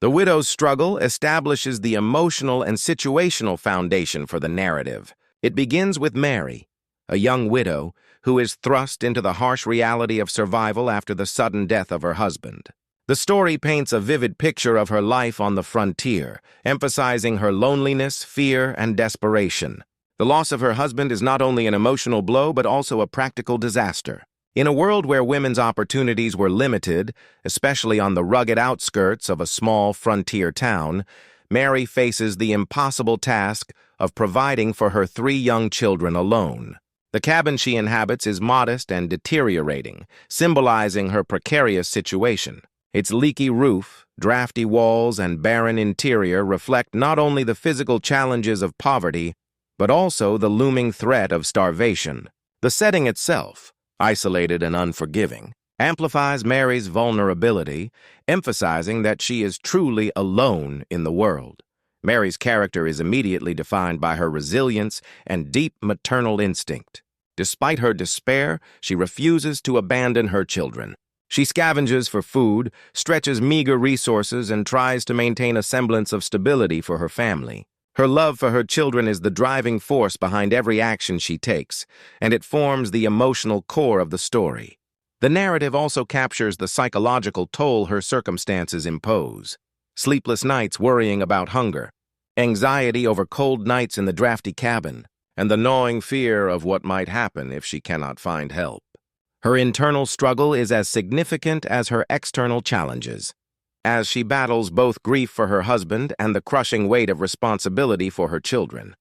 The widow's struggle establishes the emotional and situational foundation for the narrative. It begins with Mary, a young widow who is thrust into the harsh reality of survival after the sudden death of her husband. The story paints a vivid picture of her life on the frontier, emphasizing her loneliness, fear, and desperation. The loss of her husband is not only an emotional blow but also a practical disaster. In a world where women's opportunities were limited, especially on the rugged outskirts of a small frontier town, Mary faces the impossible task of providing for her 3 young children alone. The cabin she inhabits is modest and deteriorating, symbolizing her precarious situation. Its leaky roof, drafty walls, and barren interior reflect not only the physical challenges of poverty, but also the looming threat of starvation. The setting itself, isolated and unforgiving, amplifies Mary's vulnerability, emphasizing that she is truly alone in the world. Mary's character is immediately defined by her resilience and deep maternal instinct. Despite her despair, she refuses to abandon her children. She scavenges for food, stretches meager resources, and tries to maintain a semblance of stability for her family. Her love for her children is the driving force behind every action she takes, and it forms the emotional core of the story. The narrative also captures the psychological toll her circumstances impose. Sleepless nights worrying about hunger, anxiety over cold nights in the drafty cabin, and the gnawing fear of what might happen if she cannot find help. Her internal struggle is as significant as her external challenges, as she battles both grief for her husband and the crushing weight of responsibility for her children.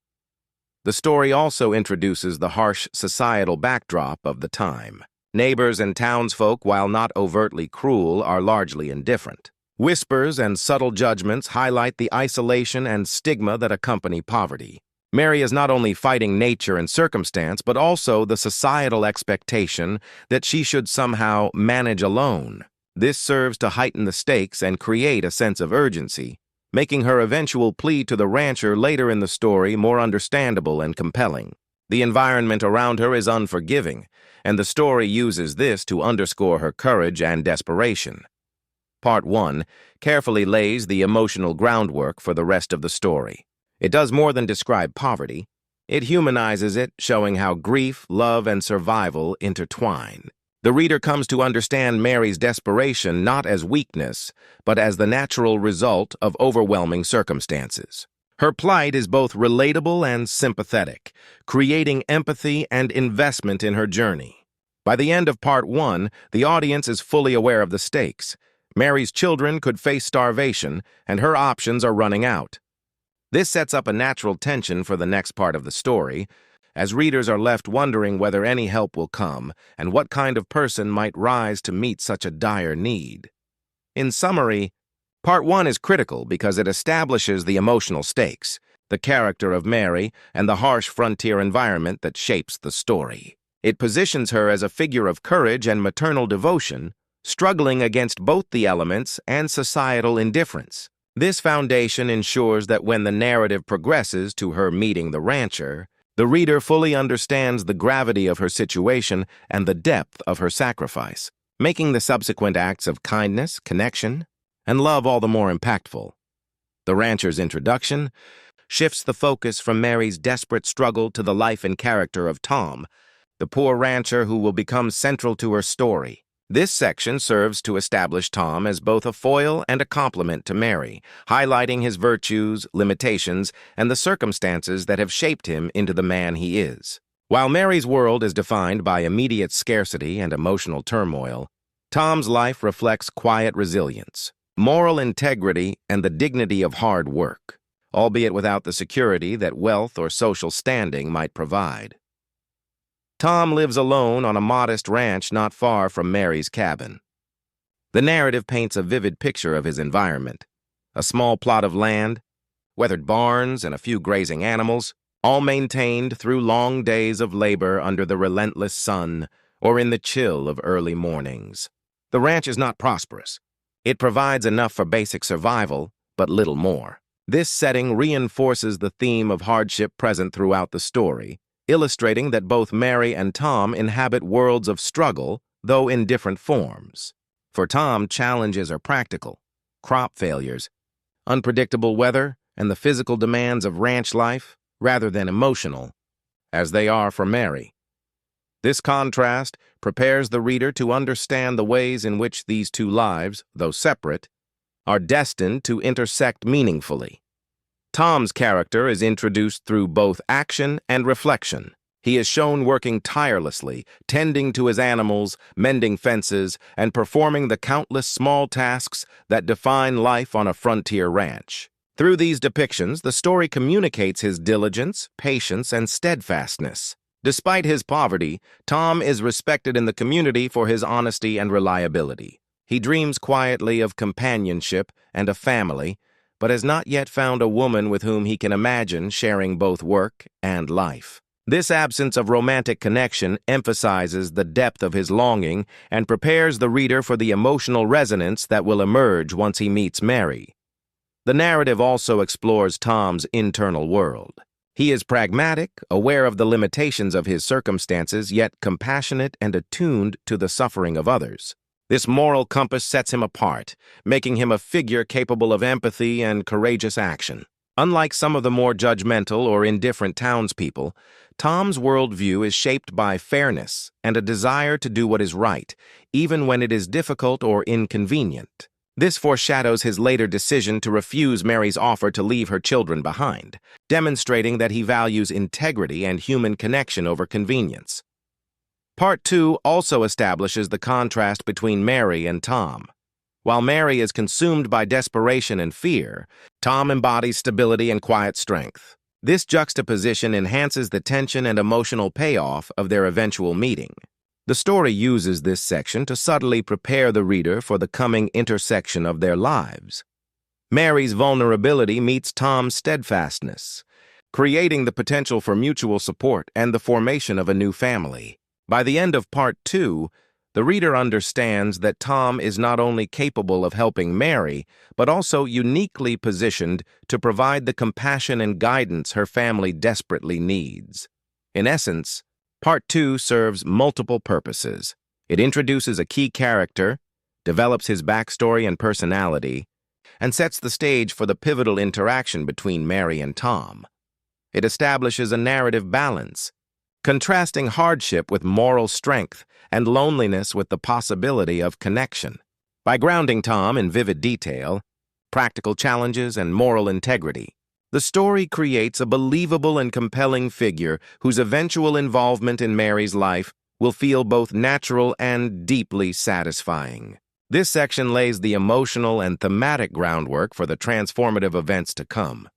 The story also introduces the harsh societal backdrop of the time. Neighbors and townsfolk, while not overtly cruel, are largely indifferent. Whispers and subtle judgments highlight the isolation and stigma that accompany poverty. Mary is not only fighting nature and circumstance, but also the societal expectation that she should somehow manage alone. This serves to heighten the stakes and create a sense of urgency, making her eventual plea to the rancher later in the story more understandable and compelling. The environment around her is unforgiving, and the story uses this to underscore her courage and desperation. Part 1 carefully lays the emotional groundwork for the rest of the story. It does more than describe poverty. It humanizes it, showing how grief, love, and survival intertwine. The reader comes to understand Mary's desperation not as weakness, but as the natural result of overwhelming circumstances. Her plight is both relatable and sympathetic, creating empathy and investment in her journey. By the end of Part 1, the audience is fully aware of the stakes. Mary's children could face starvation, and her options are running out. This sets up a natural tension for the next part of the story, as readers are left wondering whether any help will come and what kind of person might rise to meet such a dire need. In summary, Part 1 is critical because it establishes the emotional stakes, the character of Mary, and the harsh frontier environment that shapes the story. It positions her as a figure of courage and maternal devotion, struggling against both the elements and societal indifference. This foundation ensures that when the narrative progresses to her meeting the rancher, the reader fully understands the gravity of her situation and the depth of her sacrifice, making the subsequent acts of kindness, connection, and love all the more impactful. The rancher's introduction shifts the focus from Mary's desperate struggle to the life and character of Tom, the poor rancher who will become central to her story. This section serves to establish Tom as both a foil and a complement to Mary, highlighting his virtues, limitations, and the circumstances that have shaped him into the man he is. While Mary's world is defined by immediate scarcity and emotional turmoil, Tom's life reflects quiet resilience, moral integrity, and the dignity of hard work, albeit without the security that wealth or social standing might provide. Tom lives alone on a modest ranch not far from Mary's cabin. The narrative paints a vivid picture of his environment. A small plot of land, weathered barns, and a few grazing animals, all maintained through long days of labor under the relentless sun or in the chill of early mornings. The ranch is not prosperous. It provides enough for basic survival, but little more. This setting reinforces the theme of hardship present throughout the story, illustrating that both Mary and Tom inhabit worlds of struggle, though in different forms. For Tom, challenges are practical: crop failures, unpredictable weather, and the physical demands of ranch life, rather than emotional, as they are for Mary. This contrast prepares the reader to understand the ways in which these two lives, though separate, are destined to intersect meaningfully. Tom's character is introduced through both action and reflection. He is shown working tirelessly, tending to his animals, mending fences, and performing the countless small tasks that define life on a frontier ranch. Through these depictions, the story communicates his diligence, patience, and steadfastness. Despite his poverty, Tom is respected in the community for his honesty and reliability. He dreams quietly of companionship and a family, but has not yet found a woman with whom he can imagine sharing both work and life. This absence of romantic connection emphasizes the depth of his longing and prepares the reader for the emotional resonance that will emerge once he meets Mary. The narrative also explores Tom's internal world. He is pragmatic, aware of the limitations of his circumstances, yet compassionate and attuned to the suffering of others. This moral compass sets him apart, making him a figure capable of empathy and courageous action. Unlike some of the more judgmental or indifferent townspeople, Tom's worldview is shaped by fairness and a desire to do what is right, even when it is difficult or inconvenient. This foreshadows his later decision to refuse Mary's offer to leave her children behind, demonstrating that he values integrity and human connection over convenience. Part 2 also establishes the contrast between Mary and Tom. While Mary is consumed by desperation and fear, Tom embodies stability and quiet strength. This juxtaposition enhances the tension and emotional payoff of their eventual meeting. The story uses this section to subtly prepare the reader for the coming intersection of their lives. Mary's vulnerability meets Tom's steadfastness, creating the potential for mutual support and the formation of a new family. By the end of Part 2, the reader understands that Tom is not only capable of helping Mary, but also uniquely positioned to provide the compassion and guidance her family desperately needs. In essence, Part 2 serves multiple purposes. It introduces a key character, develops his backstory and personality, and sets the stage for the pivotal interaction between Mary and Tom. It establishes a narrative balance, contrasting hardship with moral strength and loneliness with the possibility of connection. By grounding Tom in vivid detail, practical challenges, and moral integrity, the story creates a believable and compelling figure whose eventual involvement in Mary's life will feel both natural and deeply satisfying. This section lays the emotional and thematic groundwork for the transformative events to come.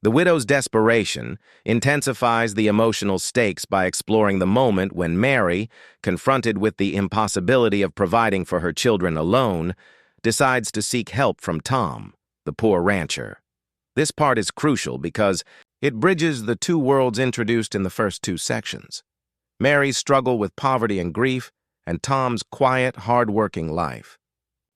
The widow's desperation intensifies the emotional stakes by exploring the moment when Mary, confronted with the impossibility of providing for her children alone, decides to seek help from Tom, the poor rancher. This part is crucial because it bridges the two worlds introduced in the first two sections: Mary's struggle with poverty and grief, and Tom's quiet, hard-working life.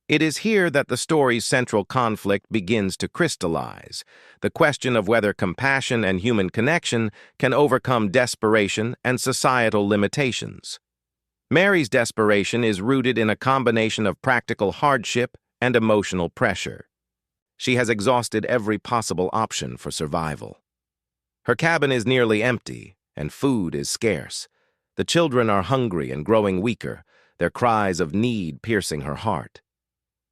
It is here that the story's central conflict begins to crystallize, the question of whether compassion and human connection can overcome desperation and societal limitations. Mary's desperation is rooted in a combination of practical hardship and emotional pressure. She has exhausted every possible option for survival. Her cabin is nearly empty, and food is scarce. The children are hungry and growing weaker, their cries of need piercing her heart.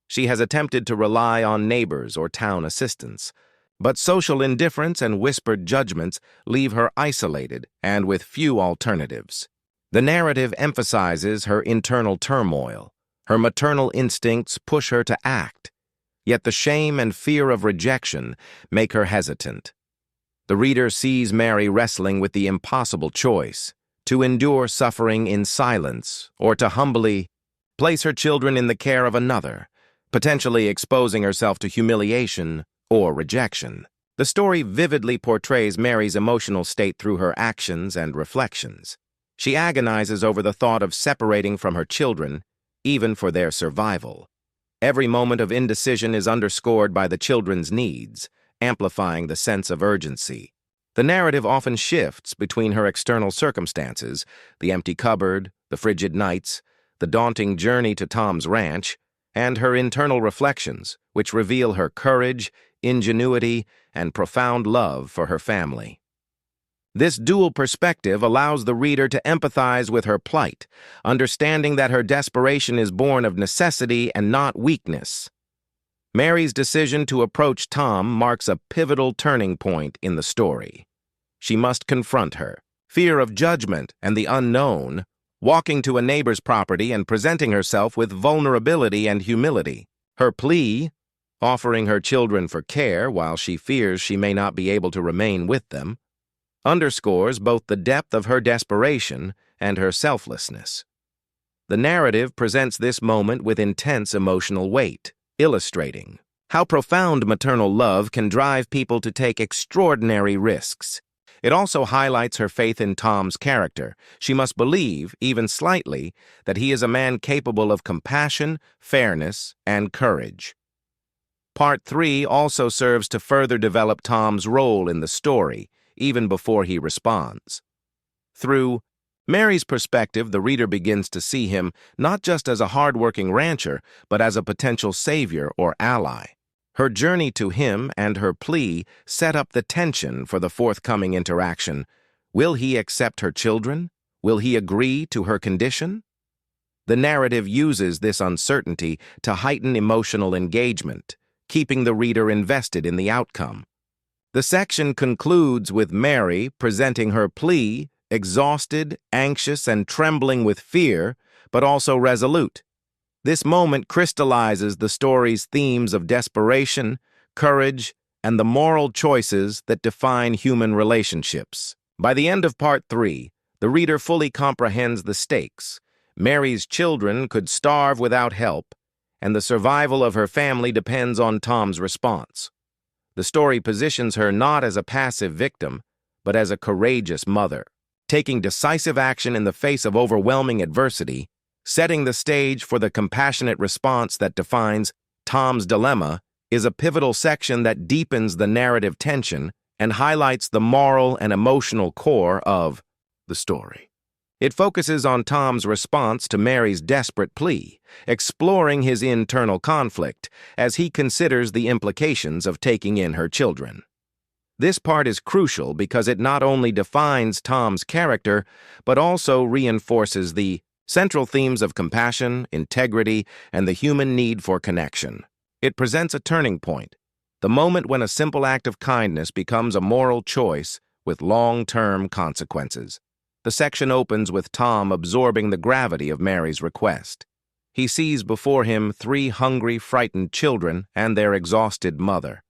She has attempted to rely on neighbors or town assistance, but social indifference and whispered judgments leave her isolated and with few alternatives. The narrative emphasizes her internal turmoil. Her maternal instincts push her to act, yet the shame and fear of rejection make her hesitant. The reader sees Mary wrestling with the impossible choice: to endure suffering in silence or to humbly place her children in the care of another, potentially exposing herself to humiliation or rejection. The story vividly portrays Mary's emotional state through her actions and reflections. She agonizes over the thought of separating from her children, even for their survival. Every moment of indecision is underscored by the children's needs, amplifying the sense of urgency. The narrative often shifts between her external circumstances, the empty cupboard, the frigid nights, the daunting journey to Tom's ranch, and her internal reflections, which reveal her courage, ingenuity, and profound love for her family. This dual perspective allows the reader to empathize with her plight, understanding that her desperation is born of necessity and not weakness. Mary's decision to approach Tom marks a pivotal turning point in the story. She must confront her fear of judgment and the unknown, walking to a neighbor's property and presenting herself with vulnerability and humility. Her plea, offering her children for care while she fears she may not be able to remain with them, underscores both the depth of her desperation and her selflessness. The narrative presents this moment with intense emotional weight, illustrating how profound maternal love can drive people to take extraordinary risks. It also highlights her faith in Tom's character. She must believe, even slightly, that he is a man capable of compassion, fairness, and courage. Part 3 also serves to further develop Tom's role in the story, even before he responds. Through Mary's perspective, the reader begins to see him not just as a hard-working rancher, but as a potential savior or ally. Her journey to him and her plea set up the tension for the forthcoming interaction. Will he accept her children? Will he agree to her condition? The narrative uses this uncertainty to heighten emotional engagement, keeping the reader invested in the outcome. The section concludes with Mary presenting her plea, exhausted, anxious, and trembling with fear, but also resolute. This moment crystallizes the story's themes of desperation, courage, and the moral choices that define human relationships. By the end of Part 3, the reader fully comprehends the stakes. Mary's children could starve without help, and the survival of her family depends on Tom's response. The story positions her not as a passive victim, but as a courageous mother, taking decisive action in the face of overwhelming adversity, setting the stage for the compassionate response that defines Tom's dilemma. Is a pivotal section that deepens the narrative tension and highlights the moral and emotional core of the story. It focuses on Tom's response to Mary's desperate plea, exploring his internal conflict as he considers the implications of taking in her children. This part is crucial because it not only defines Tom's character, but also reinforces the central themes of compassion, integrity, and the human need for connection. It presents a turning point, the moment when a simple act of kindness becomes a moral choice with long-term consequences. The section opens with Tom absorbing the gravity of Mary's request. He sees before him 3 hungry, frightened children and their exhausted mother.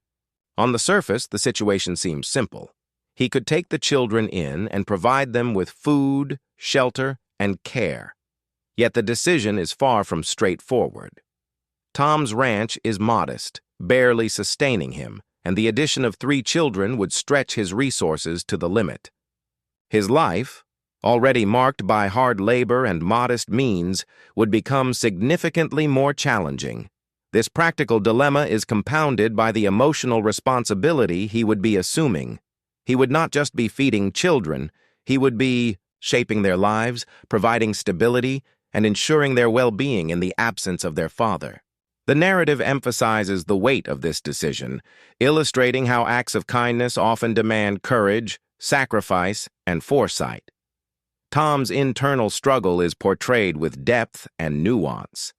On the surface, the situation seems simple. He could take the children in and provide them with food, shelter, and care. Yet the decision is far from straightforward. Tom's ranch is modest, barely sustaining him, and the addition of 3 children would stretch his resources to the limit. His life, already marked by hard labor and modest means, would become significantly more challenging. This practical dilemma is compounded by the emotional responsibility he would be assuming. He would not just be feeding children, he would be shaping their lives, providing stability, and ensuring their well-being in the absence of their father. The narrative emphasizes the weight of this decision, illustrating how acts of kindness often demand courage, sacrifice, and foresight. Tom's internal struggle is portrayed with depth and nuance.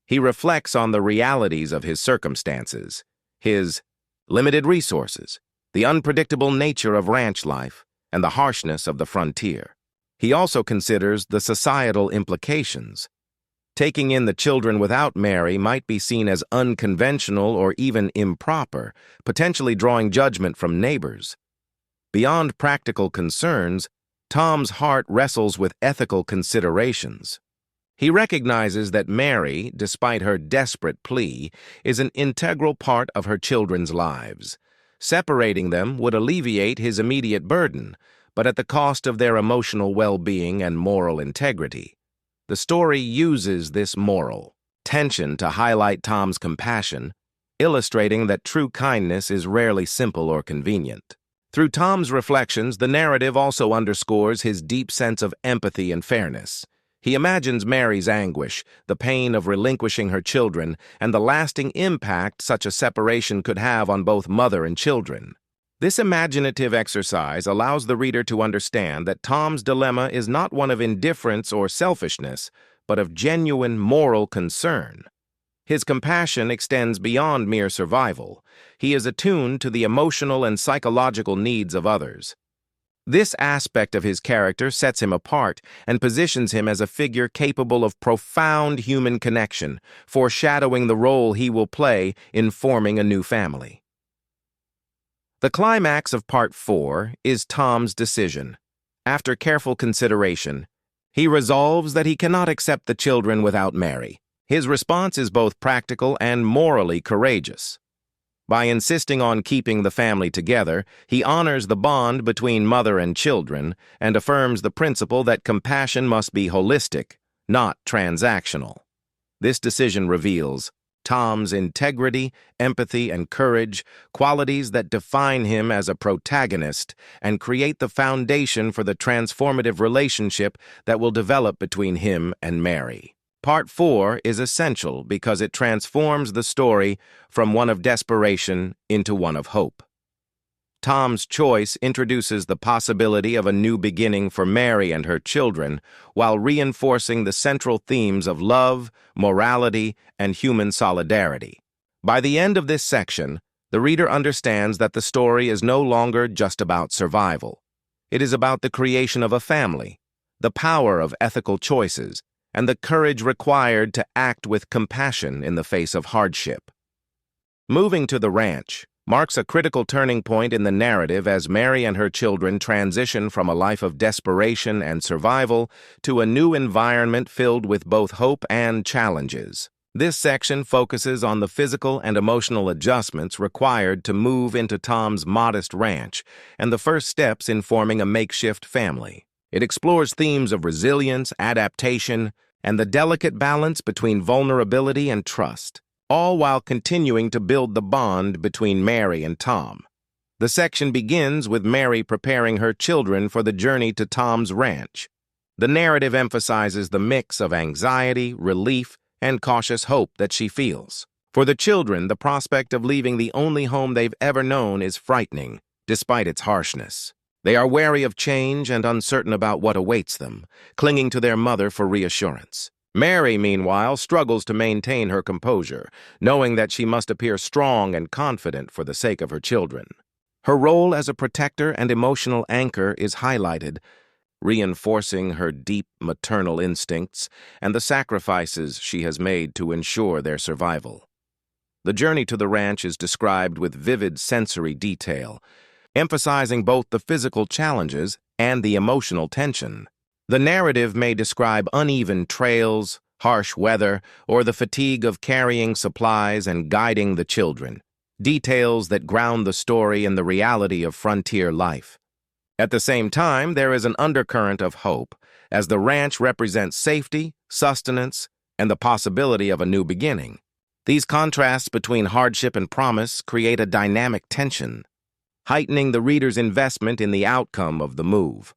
He reflects on the realities of his circumstances, his limited resources, the unpredictable nature of ranch life, and the harshness of the frontier. He also considers the societal implications. Taking in the children without Mary might be seen as unconventional or even improper, potentially drawing judgment from neighbors. Beyond practical concerns, Tom's heart wrestles with ethical considerations. He recognizes that Mary, despite her desperate plea, is an integral part of her children's lives. Separating them would alleviate his immediate burden, but at the cost of their emotional well-being and moral integrity. The story uses this moral tension to highlight Tom's compassion, illustrating that true kindness is rarely simple or convenient. Through Tom's reflections, the narrative also underscores his deep sense of empathy and fairness. He imagines Mary's anguish, the pain of relinquishing her children, and the lasting impact such a separation could have on both mother and children. This imaginative exercise allows the reader to understand that Tom's dilemma is not one of indifference or selfishness, but of genuine moral concern. His compassion extends beyond mere survival. He is attuned to the emotional and psychological needs of others. This aspect of his character sets him apart and positions him as a figure capable of profound human connection, foreshadowing the role he will play in forming a new family. The climax of Part 4 is Tom's decision. After careful consideration, he resolves that he cannot accept the children without Mary. His response is both practical and morally courageous. By insisting on keeping the family together, he honors the bond between mother and children and affirms the principle that compassion must be holistic, not transactional. This decision reveals Tom's integrity, empathy, and courage, qualities that define him as a protagonist and create the foundation for the transformative relationship that will develop between him and Mary. Part 4 is essential because it transforms the story from one of desperation into one of hope. Tom's choice introduces the possibility of a new beginning for Mary and her children while reinforcing the central themes of love, morality, and human solidarity. By the end of this section, the reader understands that the story is no longer just about survival. It is about the creation of a family, the power of ethical choices, and the courage required to act with compassion in the face of hardship. Moving to the ranch marks a critical turning point in the narrative as Mary and her children transition from a life of desperation and survival to a new environment filled with both hope and challenges. This section focuses on the physical and emotional adjustments required to move into Tom's modest ranch and the first steps in forming a makeshift family. It explores themes of resilience, adaptation, and the delicate balance between vulnerability and trust, all while continuing to build the bond between Mary and Tom. The section begins with Mary preparing her children for the journey to Tom's ranch. The narrative emphasizes the mix of anxiety, relief, and cautious hope that she feels. For the children, the prospect of leaving the only home they've ever known is frightening, despite its harshness. They are wary of change and uncertain about what awaits them, clinging to their mother for reassurance. Mary, meanwhile, struggles to maintain her composure, knowing that she must appear strong and confident for the sake of her children. Her role as a protector and emotional anchor is highlighted, reinforcing her deep maternal instincts and the sacrifices she has made to ensure their survival. The journey to the ranch is described with vivid sensory detail, emphasizing both the physical challenges and the emotional tension. The narrative may describe uneven trails, harsh weather, or the fatigue of carrying supplies and guiding the children, details that ground the story in the reality of frontier life. At the same time, there is an undercurrent of hope, as the ranch represents safety, sustenance, and the possibility of a new beginning. These contrasts between hardship and promise create a dynamic tension, heightening the reader's investment in the outcome of the move.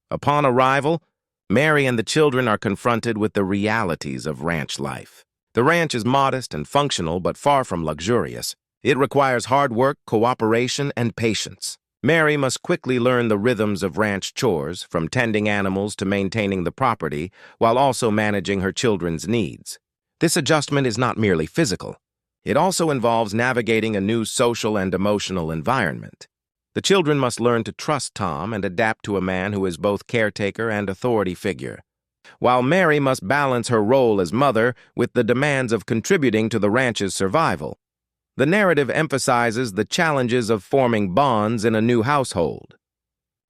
Upon arrival, Mary and the children are confronted with the realities of ranch life. The ranch is modest and functional, but far from luxurious. It requires hard work, cooperation, and patience. Mary must quickly learn the rhythms of ranch chores, from tending animals to maintaining the property, while also managing her children's needs. This adjustment is not merely physical. It also involves navigating a new social and emotional environment. The children must learn to trust Tom and adapt to a man who is both caretaker and authority figure, while Mary must balance her role as mother with the demands of contributing to the ranch's survival. The narrative emphasizes the challenges of forming bonds in a new household.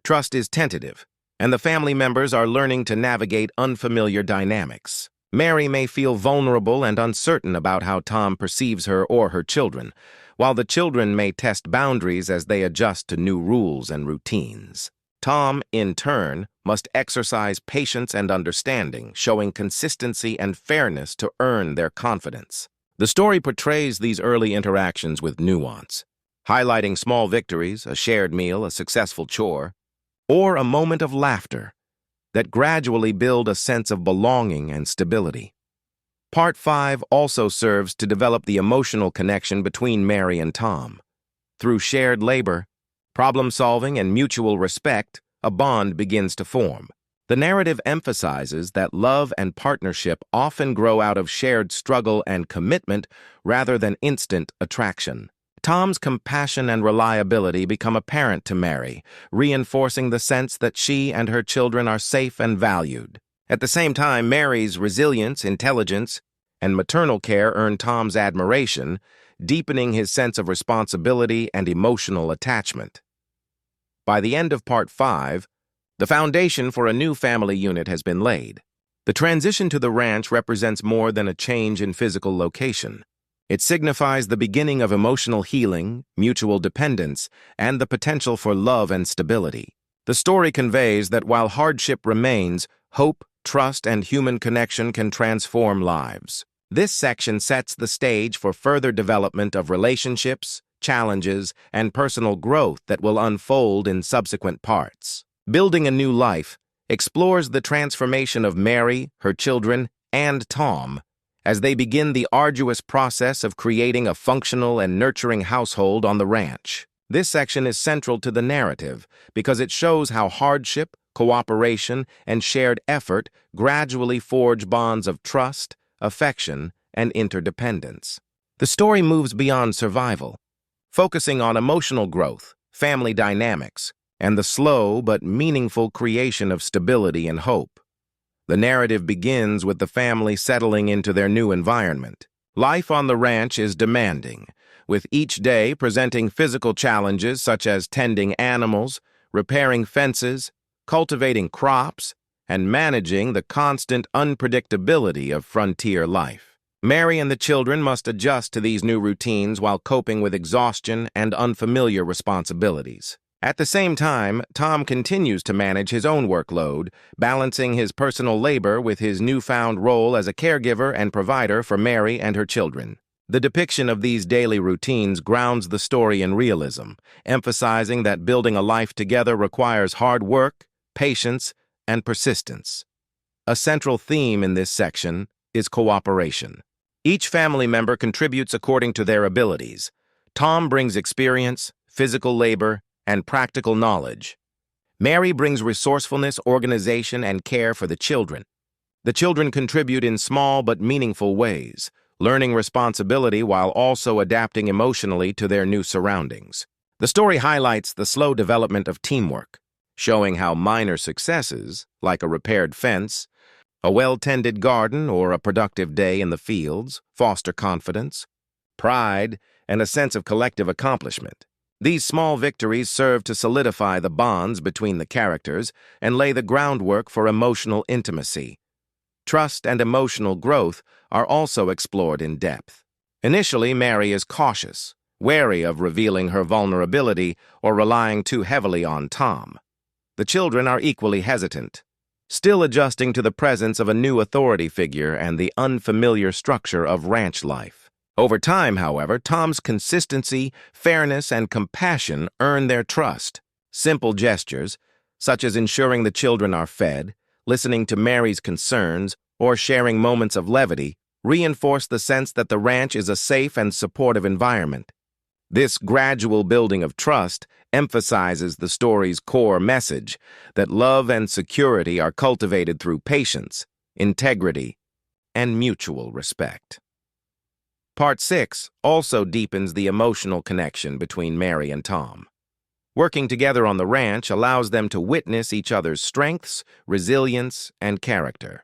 Trust is tentative, and the family members are learning to navigate unfamiliar dynamics. Mary may feel vulnerable and uncertain about how Tom perceives her or her children, while the children may test boundaries as they adjust to new rules and routines. Tom, in turn, must exercise patience and understanding, showing consistency and fairness to earn their confidence. The story portrays these early interactions with nuance, highlighting small victories, a shared meal, a successful chore, or a moment of laughter, that gradually build a sense of belonging and stability. Part 5 also serves to develop the emotional connection between Mary and Tom. Through shared labor, problem-solving, and mutual respect, a bond begins to form. The narrative emphasizes that love and partnership often grow out of shared struggle and commitment rather than instant attraction. Tom's compassion and reliability become apparent to Mary, reinforcing the sense that she and her children are safe and valued. At the same time, Mary's resilience, intelligence, and maternal care earn Tom's admiration, deepening his sense of responsibility and emotional attachment. By the end of Part 5, the foundation for a new family unit has been laid. The transition to the ranch represents more than a change in physical location. It signifies the beginning of emotional healing, mutual dependence, and the potential for love and stability. The story conveys that while hardship remains, hope, trust, and human connection can transform lives. This section sets the stage for further development of relationships, challenges, and personal growth that will unfold in subsequent parts. Building a New Life explores the transformation of Mary, her children, and Tom as they begin the arduous process of creating a functional and nurturing household on the ranch. This section is central to the narrative because it shows how hardship, cooperation, and shared effort gradually forge bonds of trust, affection, and interdependence. The story moves beyond survival, focusing on emotional growth, family dynamics, and the slow but meaningful creation of stability and hope. The narrative begins with the family settling into their new environment. Life on the ranch is demanding, with each day presenting physical challenges such as tending animals, repairing fences, cultivating crops, and managing the constant unpredictability of frontier life. Mary and the children must adjust to these new routines while coping with exhaustion and unfamiliar responsibilities. At the same time, Tom continues to manage his own workload, balancing his personal labor with his newfound role as a caregiver and provider for Mary and her children. The depiction of these daily routines grounds the story in realism, emphasizing that building a life together requires hard work, patience, and persistence. A central theme in this section is cooperation. Each family member contributes according to their abilities. Tom brings experience, physical labor, and practical knowledge. Mary brings resourcefulness, organization, and care for the children. The children contribute in small but meaningful ways, learning responsibility while also adapting emotionally to their new surroundings. The story highlights the slow development of teamwork, showing how minor successes, like a repaired fence, a well-tended garden, or a productive day in the fields, foster confidence, pride, and a sense of collective accomplishment. These small victories serve to solidify the bonds between the characters and lay the groundwork for emotional intimacy. Trust and emotional growth are also explored in depth. Initially, Mary is cautious, wary of revealing her vulnerability or relying too heavily on Tom. The children are equally hesitant, still adjusting to the presence of a new authority figure and the unfamiliar structure of ranch life. Over time, however, Tom's consistency, fairness, and compassion earn their trust. Simple gestures, such as ensuring the children are fed, listening to Mary's concerns, or sharing moments of levity, reinforce the sense that the ranch is a safe and supportive environment. This gradual building of trust emphasizes the story's core message that love and security are cultivated through patience, integrity, and mutual respect. Part 6 also deepens the emotional connection between Mary and Tom. Working together on the ranch allows them to witness each other's strengths, resilience, and character.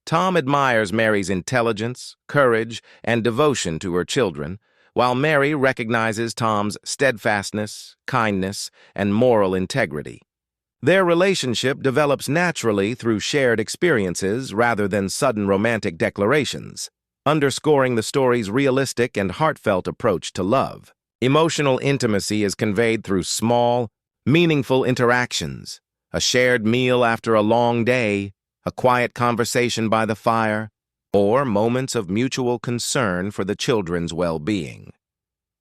Tom admires Mary's intelligence, courage, and devotion to her children, while Mary recognizes Tom's steadfastness, kindness, and moral integrity. Their relationship develops naturally through shared experiences rather than sudden romantic declarations, underscoring the story's realistic and heartfelt approach to love. Emotional intimacy is conveyed through small, meaningful interactions, a shared meal after a long day, a quiet conversation by the fire, or moments of mutual concern for the children's well-being.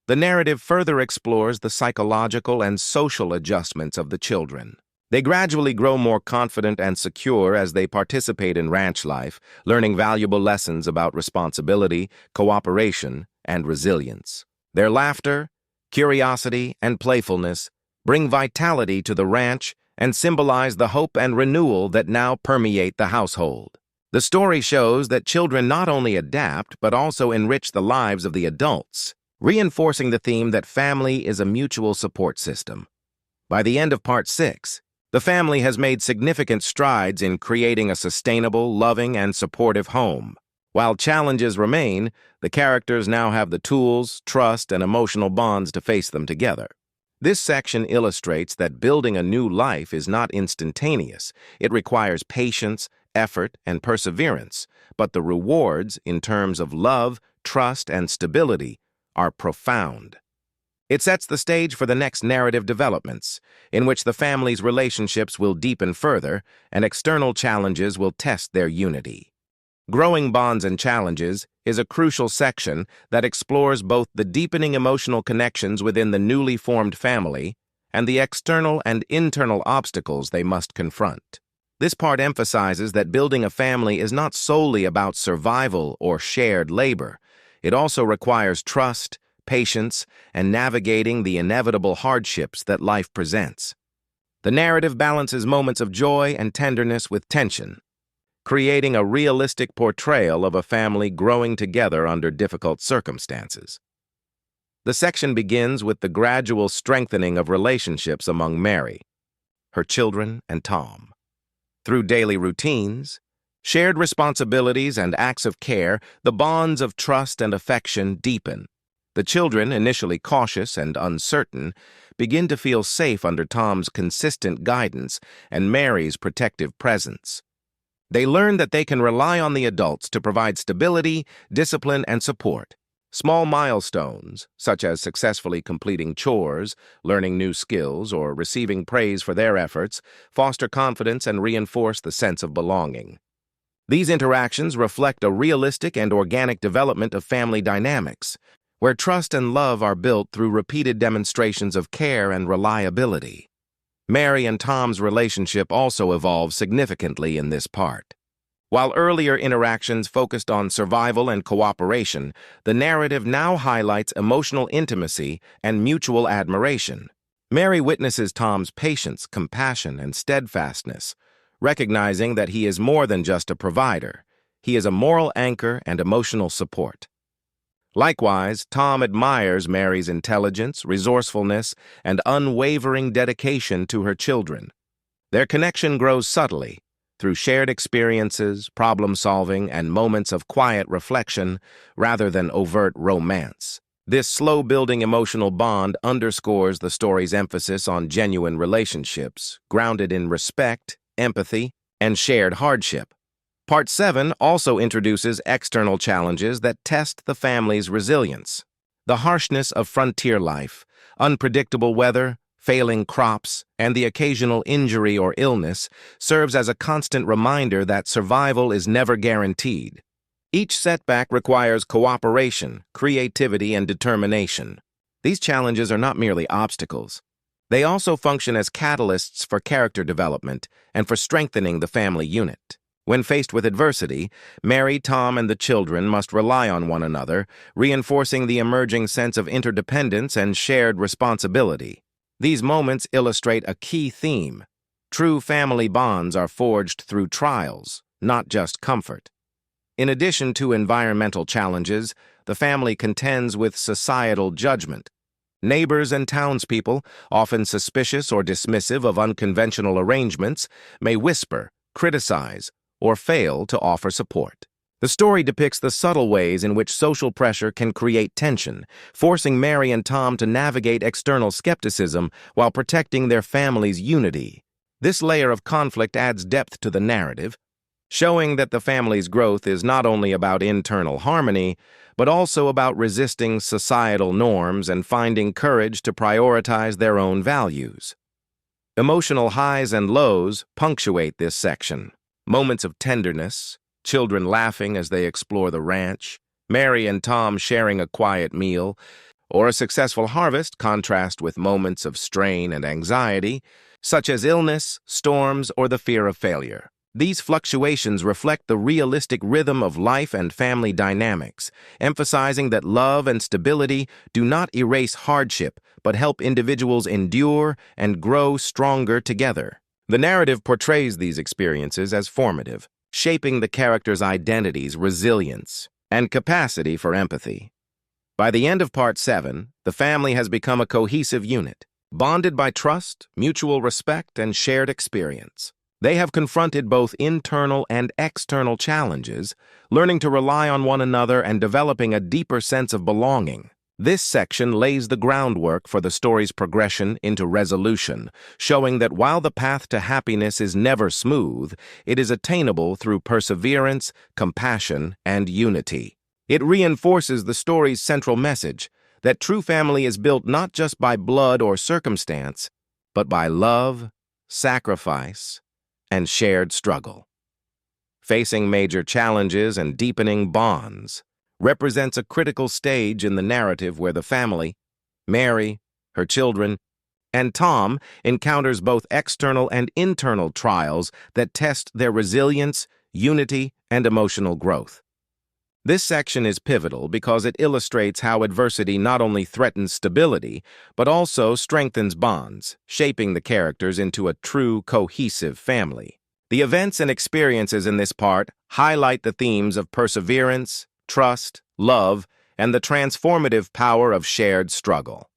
The narrative further explores the psychological and social adjustments of the children. They gradually grow more confident and secure as they participate in ranch life, learning valuable lessons about responsibility, cooperation, and resilience. Their laughter, curiosity, and playfulness bring vitality to the ranch and symbolize the hope and renewal that now permeate the household. The story shows that children not only adapt but also enrich the lives of the adults, reinforcing the theme that family is a mutual support system. By the end of Part 6, the family has made significant strides in creating a sustainable, loving, and supportive home. While challenges remain, the characters now have the tools, trust, and emotional bonds to face them together. This section illustrates that building a new life is not instantaneous. It requires patience, effort, and perseverance, but the rewards, in terms of love, trust, and stability, are profound. It sets the stage for the next narrative developments, in which the family's relationships will deepen further and external challenges will test their unity. Growing Bonds and Challenges is a crucial section that explores both the deepening emotional connections within the newly formed family and the external and internal obstacles they must confront. This part emphasizes that building a family is not solely about survival or shared labor. It also requires trust, patience, and navigating the inevitable hardships that life presents. The narrative balances moments of joy and tenderness with tension, creating a realistic portrayal of a family growing together under difficult circumstances. The section begins with the gradual strengthening of relationships among Mary, her children, and Tom. Through daily routines, shared responsibilities, and acts of care, the bonds of trust and affection deepen. The children, initially cautious and uncertain, begin to feel safe under Tom's consistent guidance and Mary's protective presence. They learn that they can rely on the adults to provide stability, discipline, and support. Small milestones, such as successfully completing chores, learning new skills, or receiving praise for their efforts, foster confidence and reinforce the sense of belonging. These interactions reflect a realistic and organic development of family dynamics, where trust and love are built through repeated demonstrations of care and reliability. Mary and Tom's relationship also evolves significantly in this part. While earlier interactions focused on survival and cooperation, the narrative now highlights emotional intimacy and mutual admiration. Mary witnesses Tom's patience, compassion, and steadfastness, recognizing that he is more than just a provider. He is a moral anchor and emotional support. Likewise, Tom admires Mary's intelligence, resourcefulness, and unwavering dedication to her children. Their connection grows subtly, through shared experiences, problem-solving, and moments of quiet reflection, rather than overt romance. This slow-building emotional bond underscores the story's emphasis on genuine relationships, grounded in respect, empathy, and shared hardship. Part 7 also introduces external challenges that test the family's resilience. The harshness of frontier life, unpredictable weather, failing crops, and the occasional injury or illness serves as a constant reminder that survival is never guaranteed. Each setback requires cooperation, creativity, and determination. These challenges are not merely obstacles. They also function as catalysts for character development and for strengthening the family unit. When faced with adversity, Mary, Tom, and the children must rely on one another, reinforcing the emerging sense of interdependence and shared responsibility. These moments illustrate a key theme. True family bonds are forged through trials, not just comfort. In addition to environmental challenges, the family contends with societal judgment. Neighbors and townspeople, often suspicious or dismissive of unconventional arrangements, may whisper, criticize, or fail to offer support. The story depicts the subtle ways in which social pressure can create tension, forcing Mary and Tom to navigate external skepticism while protecting their family's unity. This layer of conflict adds depth to the narrative, showing that the family's growth is not only about internal harmony, but also about resisting societal norms and finding courage to prioritize their own values. Emotional highs and lows punctuate this section. Moments of tenderness, children laughing as they explore the ranch, Mary and Tom sharing a quiet meal, or a successful harvest contrast with moments of strain and anxiety, such as illness, storms, or the fear of failure. These fluctuations reflect the realistic rhythm of life and family dynamics, emphasizing that love and stability do not erase hardship, but help individuals endure and grow stronger together. The narrative portrays these experiences as formative, shaping the characters' identities, resilience, and capacity for empathy. By the end of Part 7, the family has become a cohesive unit, bonded by trust, mutual respect, and shared experience. They have confronted both internal and external challenges, learning to rely on one another and developing a deeper sense of belonging. This section lays the groundwork for the story's progression into resolution, showing that while the path to happiness is never smooth, it is attainable through perseverance, compassion, and unity. It reinforces the story's central message, that true family is built not just by blood or circumstance, but by love, sacrifice, and shared struggle. Facing major challenges and deepening bonds represents a critical stage in the narrative where the family, Mary, her children, and Tom encounters both external and internal trials that test their resilience, unity, and emotional growth. This section is pivotal because it illustrates how adversity not only threatens stability, but also strengthens bonds, shaping the characters into a true, cohesive family. The events and experiences in this part highlight the themes of perseverance, trust, love, and the transformative power of shared struggle.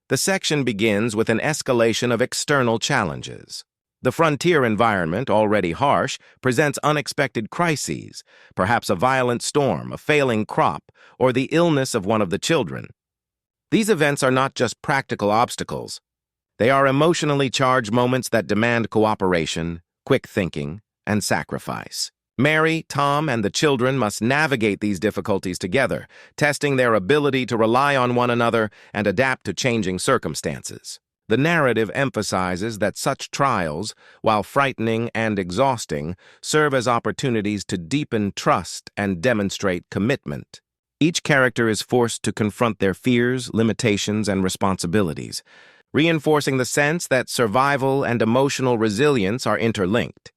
The section begins with an escalation of external challenges. The frontier environment, already harsh, presents unexpected crises, perhaps a violent storm, a failing crop, or the illness of one of the children. These events are not just practical obstacles. They are emotionally charged moments that demand cooperation, quick thinking, and sacrifice. Mary, Tom, and the children must navigate these difficulties together, testing their ability to rely on one another and adapt to changing circumstances. The narrative emphasizes that such trials, while frightening and exhausting, serve as opportunities to deepen trust and demonstrate commitment. Each character is forced to confront their fears, limitations, and responsibilities, reinforcing the sense that survival and emotional resilience are interlinked.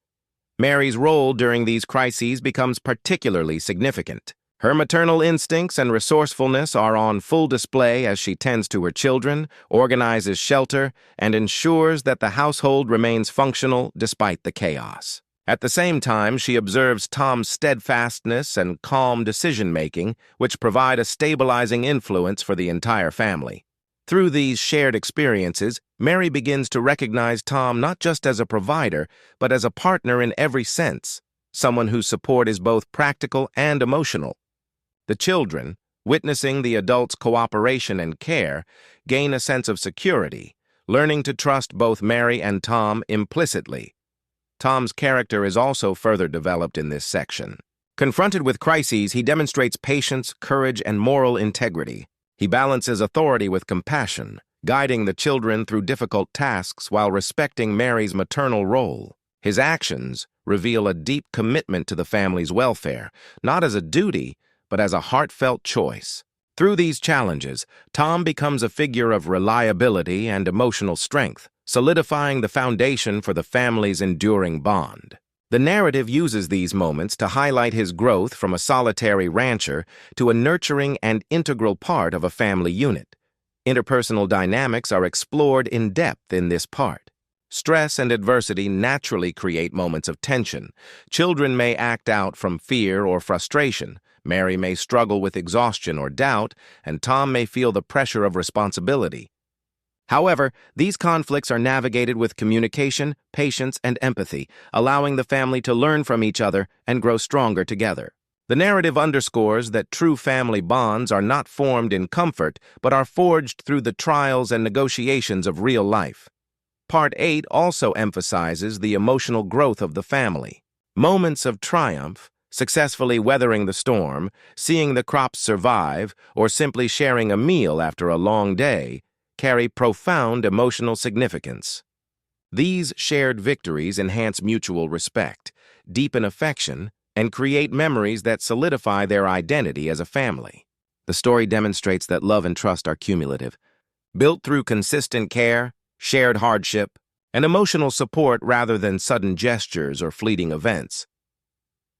Mary's role during these crises becomes particularly significant. Her maternal instincts and resourcefulness are on full display as she tends to her children, organizes shelter, and ensures that the household remains functional despite the chaos. At the same time, she observes Tom's steadfastness and calm decision-making, which provide a stabilizing influence for the entire family. Through these shared experiences, Mary begins to recognize Tom not just as a provider, but as a partner in every sense, someone whose support is both practical and emotional. The children, witnessing the adults' cooperation and care, gain a sense of security, learning to trust both Mary and Tom implicitly. Tom's character is also further developed in this section. Confronted with crises, he demonstrates patience, courage, and moral integrity. He balances authority with compassion, guiding the children through difficult tasks while respecting Mary's maternal role. His actions reveal a deep commitment to the family's welfare, not as a duty, but as a heartfelt choice. Through these challenges, Tom becomes a figure of reliability and emotional strength, solidifying the foundation for the family's enduring bond. The narrative uses these moments to highlight his growth from a solitary rancher to a nurturing and integral part of a family unit. Interpersonal dynamics are explored in depth in this part. Stress and adversity naturally create moments of tension. Children may act out from fear or frustration. Mary may struggle with exhaustion or doubt, and Tom may feel the pressure of responsibility. However, these conflicts are navigated with communication, patience, and empathy, allowing the family to learn from each other and grow stronger together. The narrative underscores that true family bonds are not formed in comfort, but are forged through the trials and negotiations of real life. Part 8 also emphasizes the emotional growth of the family. Moments of triumph, successfully weathering the storm, seeing the crops survive, or simply sharing a meal after a long day, carry profound emotional significance. These shared victories enhance mutual respect, deepen affection, and create memories that solidify their identity as a family. The story demonstrates that love and trust are cumulative, built through consistent care, shared hardship, and emotional support rather than sudden gestures or fleeting events.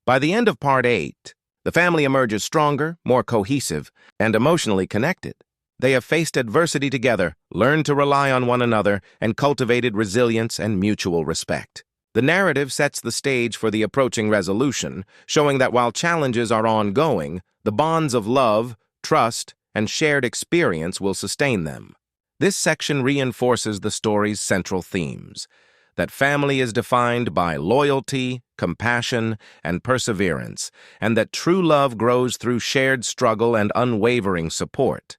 By the end of Part 8, the family emerges stronger, more cohesive, and emotionally connected. They have faced adversity together, learned to rely on one another, and cultivated resilience and mutual respect. The narrative sets the stage for the approaching resolution, showing that while challenges are ongoing, the bonds of love, trust, and shared experience will sustain them. This section reinforces the story's central themes, that family is defined by loyalty, compassion, and perseverance, and that true love grows through shared struggle and unwavering support.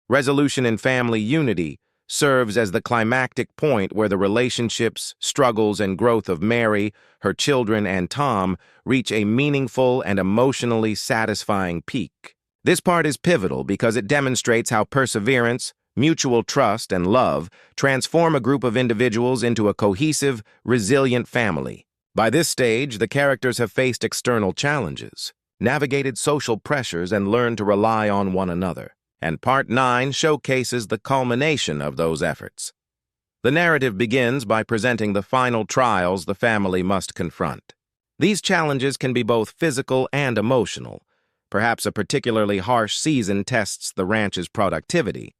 Resolution in family unity serves as the climactic point where the relationships, struggles, and growth of Mary, her children, and Tom reach a meaningful and emotionally satisfying peak. This part is pivotal because it demonstrates how perseverance, mutual trust, and love transform a group of individuals into a cohesive, resilient family. By this stage, the characters have faced external challenges, navigated social pressures, and learned to rely on one another. And Part 9 showcases the culmination of those efforts. The narrative begins by presenting the final trials the family must confront. These challenges can be both physical and emotional. Perhaps a particularly harsh season tests the ranch's productivity.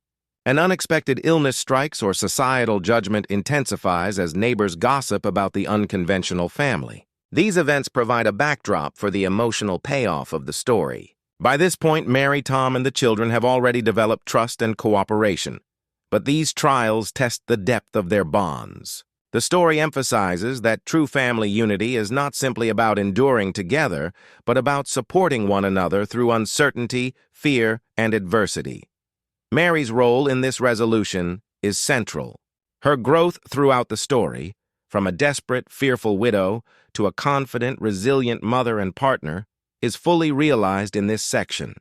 An unexpected illness strikes or societal judgment intensifies as neighbors gossip about the unconventional family. These events provide a backdrop for the emotional payoff of the story. By this point, Mary, Tom, and the children have already developed trust and cooperation. But these trials test the depth of their bonds. The story emphasizes that true family unity is not simply about enduring together, but about supporting one another through uncertainty, fear, and adversity. Mary's role in this resolution is central. Her growth throughout the story, from a desperate, fearful widow to a confident, resilient mother and partner, is fully realized in this section.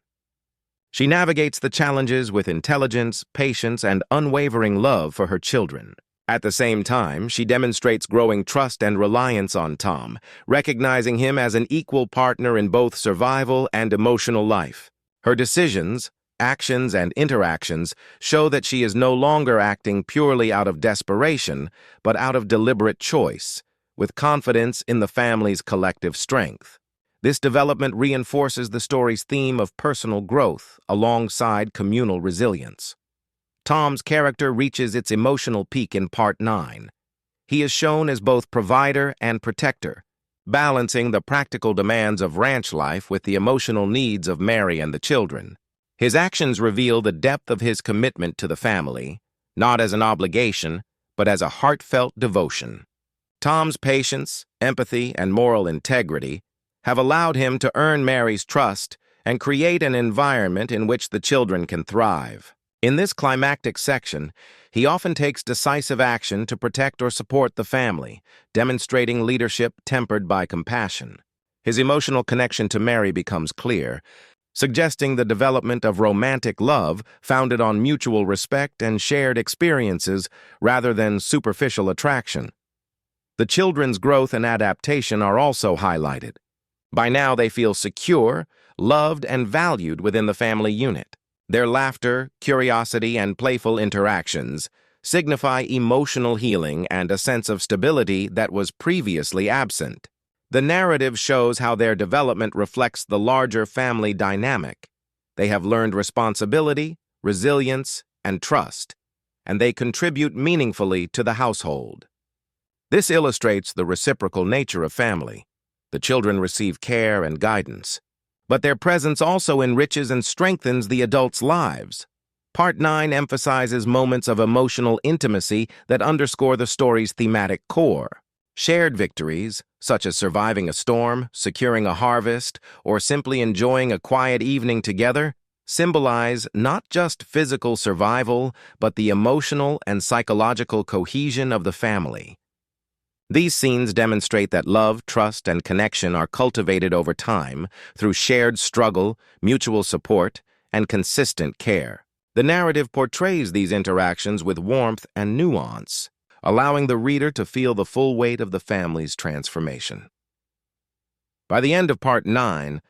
She navigates the challenges with intelligence, patience, and unwavering love for her children. At the same time, she demonstrates growing trust and reliance on Tom, recognizing him as an equal partner in both survival and emotional life. Her decisions, actions, and interactions show that she is no longer acting purely out of desperation, but out of deliberate choice, with confidence in the family's collective strength. This development reinforces the story's theme of personal growth alongside communal resilience. Tom's character reaches its emotional peak in Part 9. He is shown as both provider and protector, balancing the practical demands of ranch life with the emotional needs of Mary and the children. His actions reveal the depth of his commitment to the family, not as an obligation, but as a heartfelt devotion. Tom's patience, empathy, and moral integrity have allowed him to earn Mary's trust and create an environment in which the children can thrive. In this climactic section, he often takes decisive action to protect or support the family, demonstrating leadership tempered by compassion. His emotional connection to Mary becomes clear, suggesting the development of romantic love founded on mutual respect and shared experiences rather than superficial attraction. The children's growth and adaptation are also highlighted. By now, they feel secure, loved, and valued within the family unit. Their laughter, curiosity, and playful interactions signify emotional healing and a sense of stability that was previously absent. The narrative shows how their development reflects the larger family dynamic. They have learned responsibility, resilience, and trust, and they contribute meaningfully to the household. This illustrates the reciprocal nature of family. The children receive care and guidance, but their presence also enriches and strengthens the adults' lives. Part 9 emphasizes moments of emotional intimacy that underscore the story's thematic core. Shared victories, such as surviving a storm, securing a harvest, or simply enjoying a quiet evening together, symbolize not just physical survival, but the emotional and psychological cohesion of the family. These scenes demonstrate that love, trust, and connection are cultivated over time through shared struggle, mutual support, and consistent care. The narrative portrays these interactions with warmth and nuance, allowing the reader to feel the full weight of the family's transformation. By the end of Part 9,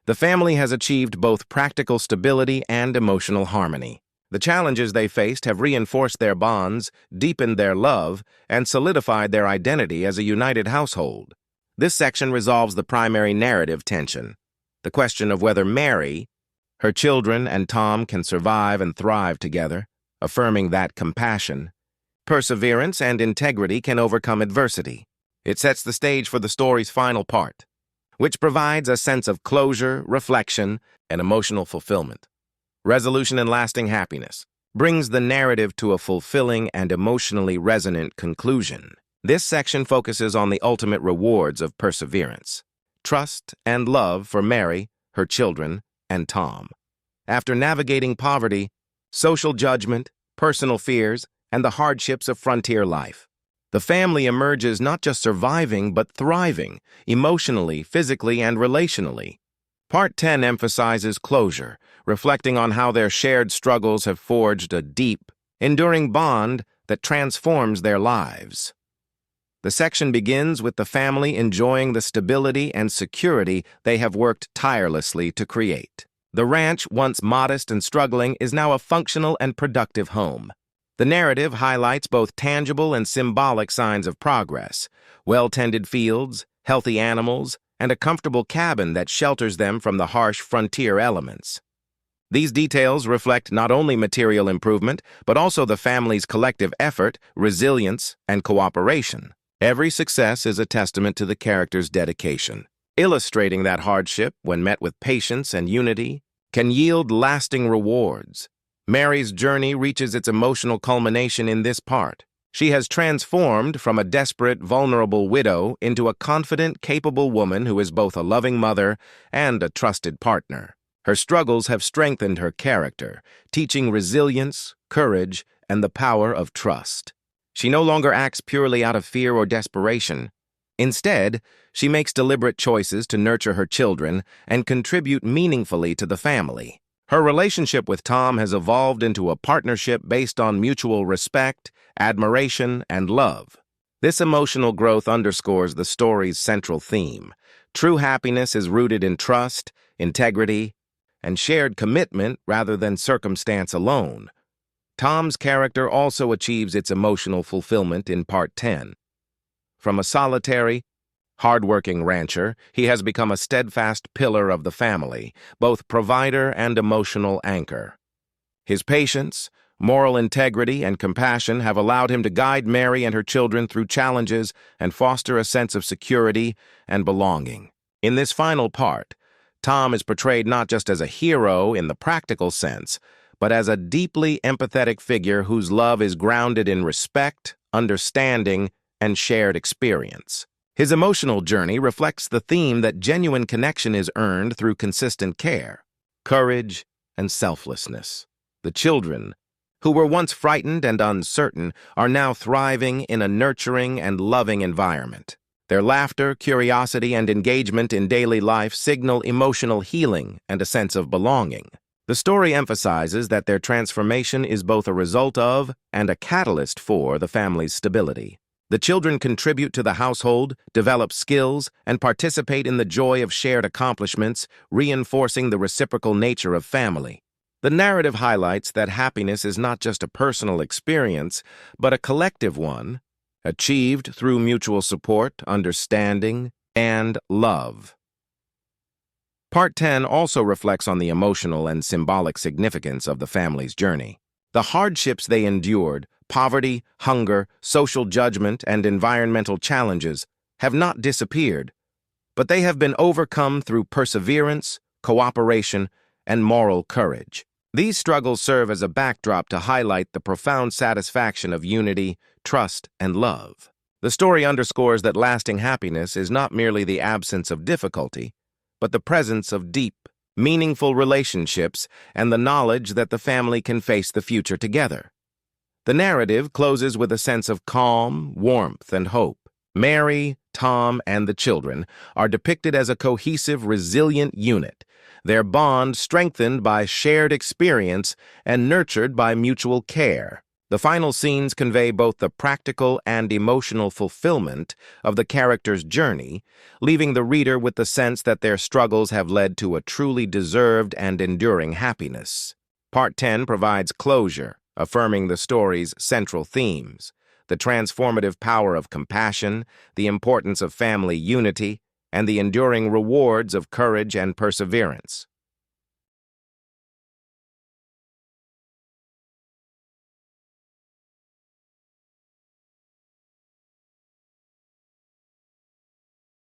the family has achieved both practical stability and emotional harmony. The challenges they faced have reinforced their bonds, deepened their love, and solidified their identity as a united household. This section resolves the primary narrative tension, the question of whether Mary, her children, and Tom can survive and thrive together, affirming that compassion, perseverance, and integrity can overcome adversity. It sets the stage for the story's final part, which provides a sense of closure, reflection, and emotional fulfillment. Resolution and lasting happiness brings the narrative to a fulfilling and emotionally resonant conclusion. This section focuses on the ultimate rewards of perseverance, trust and love for Mary, her children, and Tom. After navigating poverty, social judgment, personal fears, and the hardships of frontier life, the family emerges not just surviving but thriving, emotionally, physically, and relationally. Part 10 emphasizes closure, reflecting on how their shared struggles have forged a deep, enduring bond that transforms their lives. The section begins with the family enjoying the stability and security they have worked tirelessly to create. The ranch, once modest and struggling, is now a functional and productive home. The narrative highlights both tangible and symbolic signs of progress: well-tended fields, healthy animals, and a comfortable cabin that shelters them from the harsh frontier elements. These details reflect not only material improvement, but also the family's collective effort, resilience, and cooperation. Every success is a testament to the character's dedication, illustrating that hardship, when met with patience and unity, can yield lasting rewards. Mary's journey reaches its emotional culmination in this part. She has transformed from a desperate, vulnerable widow into a confident, capable woman who is both a loving mother and a trusted partner. Her struggles have strengthened her character, teaching resilience, courage, and the power of trust. She no longer acts purely out of fear or desperation. Instead, she makes deliberate choices to nurture her children and contribute meaningfully to the family. Her relationship with Tom has evolved into a partnership based on mutual respect, admiration, and love. This emotional growth underscores the story's central theme. True happiness is rooted in trust, integrity, and shared commitment rather than circumstance alone. Tom's character also achieves its emotional fulfillment in Part 10. From a solitary, hard-working rancher, he has become a steadfast pillar of the family, both provider and emotional anchor. His patience, moral integrity, and compassion have allowed him to guide Mary and her children through challenges and foster a sense of security and belonging. In this final part, Tom is portrayed not just as a hero in the practical sense, but as a deeply empathetic figure whose love is grounded in respect, understanding, and shared experience. His emotional journey reflects the theme that genuine connection is earned through consistent care, courage, and selflessness. The children, who were once frightened and uncertain, are now thriving in a nurturing and loving environment. Their laughter, curiosity, and engagement in daily life signal emotional healing and a sense of belonging. The story emphasizes that their transformation is both a result of and a catalyst for the family's stability. The children contribute to the household, develop skills, and participate in the joy of shared accomplishments, reinforcing the reciprocal nature of family. The narrative highlights that happiness is not just a personal experience, but a collective one, achieved through mutual support, understanding, and love. Part 10 also reflects on the emotional and symbolic significance of the family's journey. The hardships they endured, poverty, hunger, social judgment, and environmental challenges, have not disappeared, but they have been overcome through perseverance, cooperation, and moral courage. These struggles serve as a backdrop to highlight the profound satisfaction of unity, trust, and love. The story underscores that lasting happiness is not merely the absence of difficulty, but the presence of deep, meaningful relationships and the knowledge that the family can face the future together. The narrative closes with a sense of calm, warmth, and hope. Mary, Tom, and the children are depicted as a cohesive, resilient unit, their bond strengthened by shared experience and nurtured by mutual care. The final scenes convey both the practical and emotional fulfillment of the character's journey, leaving the reader with the sense that their struggles have led to a truly deserved and enduring happiness. Part 10 provides closure, affirming the story's central themes: the transformative power of compassion, the importance of family unity, and the enduring rewards of courage and perseverance.